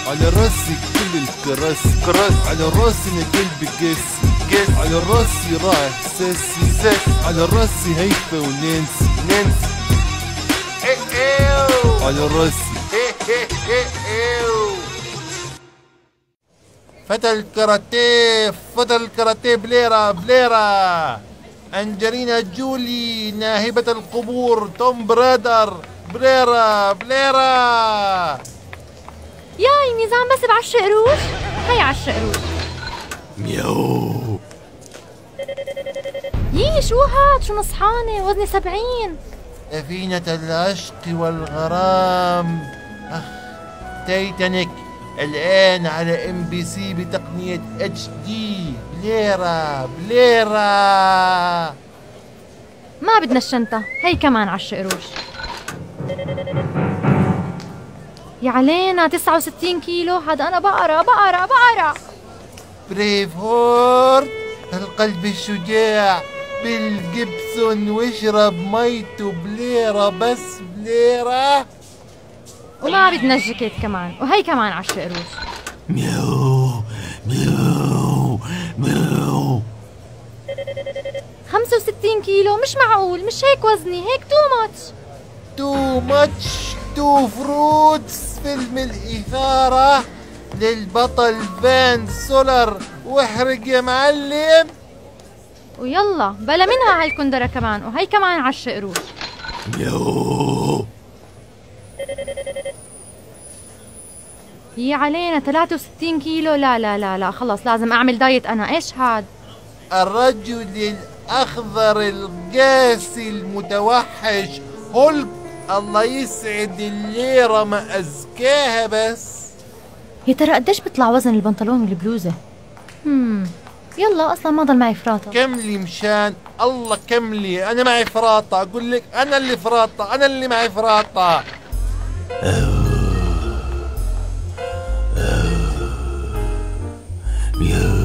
على راسي كل الكراسي على راسي انا كلب قاسي على راسي رايح ساسي على راسي هيفا ونانسي على راسي فتى الكاراتيه بليرا أنجلينا جولي ناهبة القبور توم برادر بليرا ياي ميزان بس بعشق قروش. هي عشق قروش. مياو. يي شو هاد؟ شو نصحانة وزني 70. سفينة العشق والغرام. تايتانيك الآن على MBC بتقنية HD. بليرا ما بدنا الشنطة، هي كمان عشق قروش. يا علينا 69 كيلو. هذا أنا بقرة. بريف هورت القلب الشجاع بالجبسون واشرب ميته بليرة وما بدنا الجاكيت كمان، وهي كمان عشق قروش. مياو 65 كيلو. مش معقول، مش هيك وزني، هيك تو ماتش تو فروتس. فيلم الإثارة للبطل فان سولر. واحرق يا معلم. ويلا بلا منها هاي الكندرة كمان، وهي كمان عشق قروش. يو يا علينا 63 كيلو. لا خلص لازم أعمل دايت أنا. إيش هاد؟ الرجل الأخضر القاسي المتوحش هولك. الله يسعد الليرة ما أزكاها. بس يا ترى قديش بيطلع وزن البنطلون والبلوزة؟ يلا أصلا ما ضل معي فراطة. كملي مشان الله كملي. أنا معي فراطة. أقول لك أنا اللي فراطة. أنا اللي معي فراطة. مياو